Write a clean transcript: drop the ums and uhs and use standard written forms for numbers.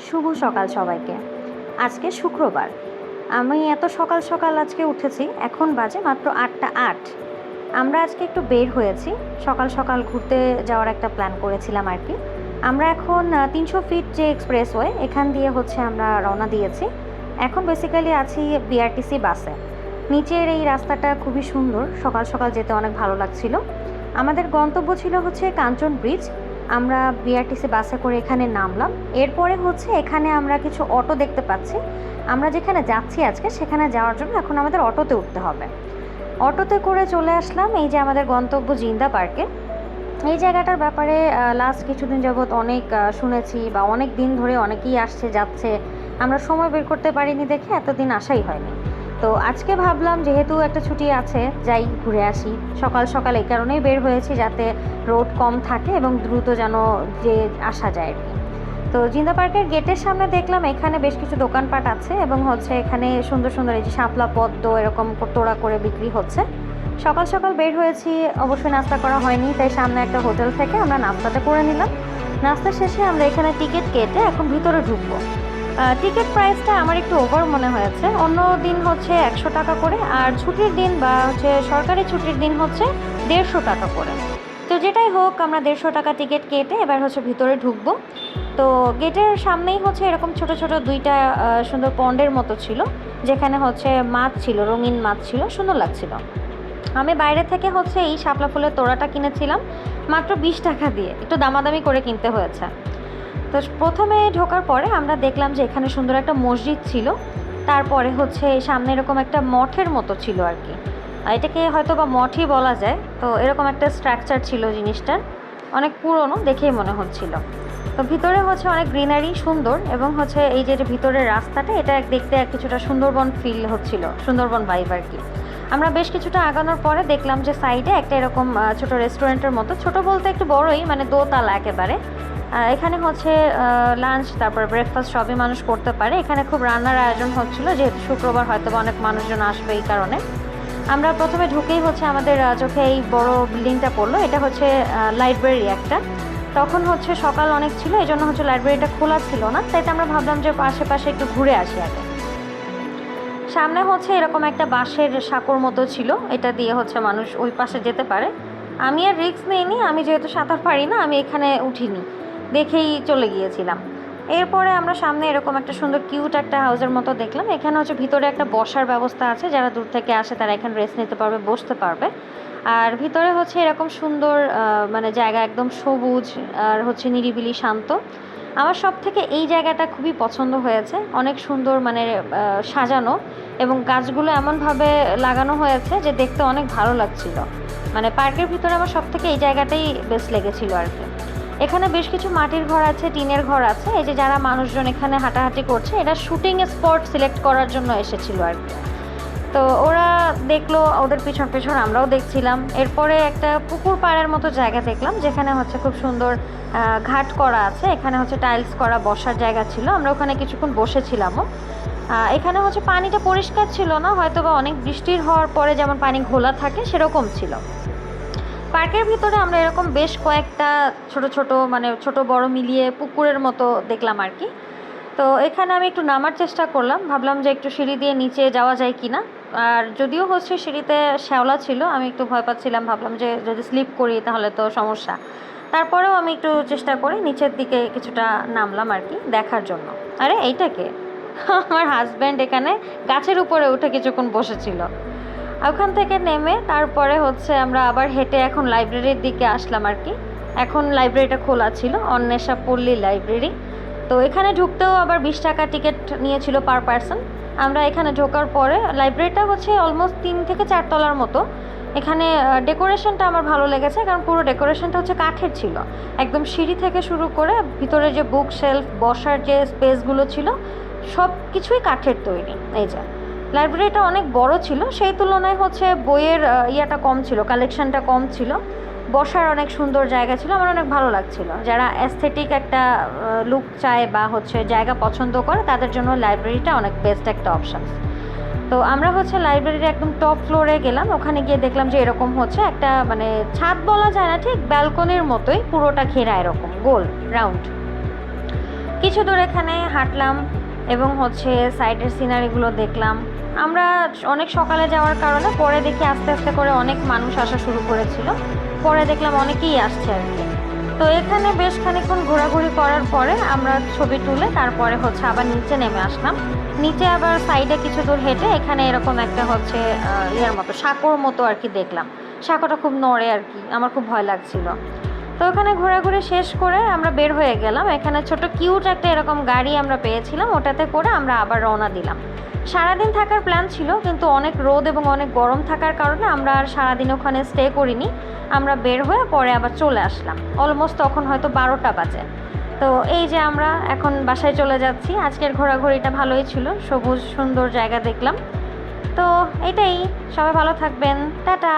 শুভ সকাল সবাইকে। আজকে শুক্রবার। আমি এত সকাল সকাল আজকে উঠেছি, এখন বাজে মাত্র ৮টা ৮। আমরা আজকে একটু বের হয়েছি, সকাল সকাল ঘুরতে যাওয়ার একটা প্ল্যান করেছিলাম আর কি। আমরা এখন ৩০০ ফিট যে এক্সপ্রেসওয়ে এখান দিয়ে আমরা রওনা দিয়েছি। এখন বেসিক্যালি আছি বিআরটিসি বাসে। নিচের এই রাস্তাটা খুবই সুন্দর, সকাল সকাল যেতে অনেক ভালো লাগছিল। আমাদের গন্তব্য ছিল কাঞ্চন ব্রিজ। আমরা বিআরটিসি বাসে করে এখানে নামলাম। এরপরে এখানে আমরা কিছু অটো দেখতে পাচ্ছি। আমরা যেখানে যাচ্ছি আজকে সেখানে যাওয়ার জন্য এখন আমাদের অটোতে উঠতে হবে। অটোতে করে চলে আসলাম এই যে আমাদের গন্তব্য জিন্দা পার্কে। এই জায়গাটার ব্যাপারে লাস্ট কিছুদিন যাবৎ অনেক শুনেছি, বা অনেক দিন ধরে অনেকেই আসছে যাচ্ছে। আমরা সময় বের করতে পারিনি দেখে এতদিন আসাই হয়নি। তো আজকে ভাবলাম যেহেতু একটা ছুটি আছে, যাই ঘুরে আসি। সকাল সকাল এই কারণেই বের হয়েছি যাতে রোড কম থাকে এবং দ্রুত যেন যে আসা যায় আর কি। তো জিন্দা পার্কের গেটের সামনে দেখলাম এখানে বেশ কিছু দোকানপাট আছে এবং এখানে সুন্দর সুন্দর এই যে শাপলা পদ্ম এরকম তোড়া করে বিক্রি হচ্ছে। সকাল সকাল বের হয়েছি, অবশ্যই নাস্তা করা হয়নি, তাই সামনে একটা হোটেল থেকে আমরা নাস্তাটা করে নিলাম। নাস্তা শেষে আমরা এখানে টিকিট কেটে এখন ভিতরে ঢুকবো। টিকিট প্রাইসটা আমার একটু ওভার মনে হয়েছে। অন্য দিন 100 টাকা করে, আর ছুটির দিন বা সরকারি ছুটির দিন 150 টাকা করে। তো যেটাই হোক, আমরা 150 টাকা টিকিট কেটে এবার ভিতরে ঢুকবো। তো গেটের সামনেই এরকম ছোট ছোট দুইটা সুন্দর পন্ডের মতো ছিল, যেখানে মাছ ছিল, রঙিন মাছ ছিল, সুন্দর লাগছিল। আমি বাইরে থেকে এই শাপলা ফুলের তোড়াটা কিনেছিলাম মাত্র 20 টাকা দিয়ে, একটু দামাদামি করে কিনতে হয়েছে। তো প্রথমে ঢোকার পরে আমরা দেখলাম যে এখানে সুন্দর একটা মসজিদ ছিল। তারপরে সামনে এরকম একটা মঠের মতো ছিল আর কি, এটাকে হয়তো বা মঠই বলা যায়। তো এরকম একটা স্ট্রাকচার ছিল জিনিসটার, অনেক পুরনো দেখেই মনে হচ্ছিল। তো ভিতরে অনেক গ্রিনারি সুন্দর, এবং এই যে ভিতরের রাস্তাটা, এটা দেখতে কিছুটা সুন্দরবন ফিল হচ্ছিল, সুন্দরবন ভাইব আর কি। আমরা বেশ কিছুটা আগানোর পরে দেখলাম যে সাইডে একটা এরকম ছোট রেস্টুরেন্টের মতো, ছোট বলতে একটু বড়ই, মানে দোতলা একেবারে। এখানে লাঞ্চ তারপর ব্রেকফাস্ট সবই মানুষ করতে পারে। এখানে খুব রান্নার আয়োজন হচ্ছিল, যেহেতু শুক্রবার হয়তো বা অনেক মানুষজন আসবে এই কারণে। আমরা প্রথমে ঢুকেই আমাদের চোখে এই বড় বিল্ডিংটা পড়লো, এটা লাইব্রেরি একটা। তখন সকাল অনেক ছিল, এই জন্য লাইব্রেরিটা খোলা ছিল না, তাই তো আমরা ভাবলাম যে আশেপাশে একটু ঘুরে আসি আগে। সামনে এরকম একটা বাঁশের সাঁকোর মতো ছিল, এটা দিয়ে মানুষ ওই পাশে যেতে পারে। আমি আর রিস্ক নিইনি, আমি যেহেতু সাঁতার পারি না, আমি এখানে উঠিনি, দেখেই চলে গিয়েছিলাম। এরপরে আমরা সামনে এরকম একটা সুন্দর কিউট একটা হাউসের মতো দেখলাম। এখানে ভিতরে একটা বসার ব্যবস্থা আছে, যারা দূর থেকে আসে তারা এখানে রেস্ট নিতে পারবে, বসতে পারবে। আর ভিতরে এরকম সুন্দর মানে জায়গা, একদম সবুজ আর নিরিবিলি শান্ত। আমার সব থেকে এই জায়গাটা খুবই পছন্দ হয়েছে, অনেক সুন্দর মানে সাজানো, এবং গাছগুলো এমনভাবে লাগানো হয়েছে যে দেখতে অনেক ভালো লাগছিল। মানে পার্কের ভিতরে আমার সব থেকে এই জায়গাটাই বেস্ট লেগেছিল আর কি। এখানে বেশ কিছু মাটির ঘর আছে, টিনের ঘর আছে। এই যে যারা মানুষজন এখানে হাঁটাহাঁটি করছে, এটা শুটিং স্পট সিলেক্ট করার জন্য এসেছিল আর কি। তো ওরা দেখলো, ওদের পিছন পিছন আমরাও দেখছিলাম। এরপরে একটা পুকুর পাড়ের মতো জায়গা দেখলাম, যেখানে খুব সুন্দর ঘাট করা আছে। এখানে টাইলস করা বসার জায়গা ছিল, আমরা ওখানে কিছুক্ষণ বসেছিলামও। এখানে পানিটা পরিষ্কার ছিল না, হয়তো বা অনেক বৃষ্টির হওয়ার পরে যেমন পানি ঘোলা থাকে সেরকম ছিল। পার্কের ভিতরে আমরা এরকম বেশ কয়েকটা ছোট ছোট মানে ছোট বড় মিলিয়ে পুকুরের মতো দেখলাম আর কি। তো এখানে আমি একটু নামার চেষ্টা করলাম, ভাবলাম যে একটু সিঁড়ি দিয়ে নিচে যাওয়া যায় কি না। আর যদিও সিঁড়িতে শ্যাওলা ছিল, আমি একটু ভয় পাচ্ছিলাম, ভাবলাম যে যদি স্লিপ করি তাহলে তো সমস্যা। তারপরেও আমি একটু চেষ্টা করে নিচের দিকে কিছুটা নামলাম আর কি, দেখার জন্য। আরে এইটাকে আমার হাজব্যান্ড এখানে গাছের উপরে উঠে কিছুক্ষণ বসেছিল। ওখান থেকে নেমে তারপরে আমরা আবার হেঁটে এখন লাইব্রেরির দিকে আসলাম আর কি। এখন লাইব্রেরিটা খোলা ছিল, অন্বেষা পল্লী লাইব্রেরি। তো এখানে ঢুকতেও আবার 20 টাকা টিকিট নিয়েছিল পার পারসন। আমরা এখানে ঢোকার পরে, লাইব্রেরিটা অলমোস্ট 3 থেকে 4 তলার মতো। এখানে ডেকোরেশনটা আমার ভালো লেগেছে, কারণ পুরো ডেকোরেশনটা কাঠের ছিল। একদম সিঁড়ি থেকে শুরু করে ভিতরে যে বুক শেলফ, বসার যে স্পেসগুলো ছিল, সব কিছুই কাঠের তৈরি। এই যে লাইব্রেরিটা অনেক বড় ছিল, সেই তুলনায় বইয়ের ইয়াটা কম ছিল, কালেকশনটা কম ছিল। বসার অনেক সুন্দর জায়গা ছিল, আমার অনেক ভালো লাগছিল। যারা অ্যাস্থেটিক একটা লুক চায় বা জায়গা পছন্দ করে, তাদের জন্য লাইব্রেরিটা অনেক বেস্ট একটা অপশান। তো আমরা লাইব্রেরির একদম টপ ফ্লোরে গেলাম। ওখানে গিয়ে দেখলাম যে এরকম একটা মানে ছাদ বলা যায় না, ঠিক ব্যালকনির মতোই পুরোটা ঘেরা, এরকম গোল রাউন্ড। কিছু দূর এখানে হাঁটলাম এবং হচ্ছে সাইডের সিনারিগুলো দেখলাম। আমরা অনেক সকালে যাওয়ার কারণে পরে দেখি আস্তে আস্তে করে অনেক মানুষ আসা শুরু করেছিল, পরে দেখলাম অনেকেই আসছে আর কি। তো এখানে বেশ খানিকক্ষণ ঘোরাঘুরি করার পরে আমরা ছবি তুলে তারপরে হচ্ছে আবার নিচে নেমে আসলাম। নিচে আবার সাইডে কিছু দূর হেঁটে এখানে এরকম একটা হচ্ছে ইয়ার মতো সাঁকোর মতো আর কি দেখলাম। সাঁকোটা খুব নড়ে আর কি, আমার খুব ভয় লাগছিল। তো ওখানে ঘোরাঘুরি শেষ করে আমরা বের হয়ে গেলাম। এখানে ছোট কিউট একটা এরকম গাড়ি আমরা পেয়েছিলাম, ওটাতে করে আমরা আবার রওনা দিলাম। সারাদিন থাকার প্ল্যান ছিল, কিন্তু অনেক রোদ এবং অনেক গরম থাকার কারণে আমরা আর সারাদিন ওখানে স্টে করিনি। আমরা বের হয়ে পরে আবার চলে আসলাম। অলমোস্ট তখন হয়তো 12টা বাজে। তো এই যে আমরা এখন বাসায় চলে যাচ্ছি। আজকের ঘোরাঘুরিটা ভালোই ছিল, সবুজ সুন্দর জায়গা দেখলাম। তো এটাই, সবাই ভালো থাকবেন, টাটা।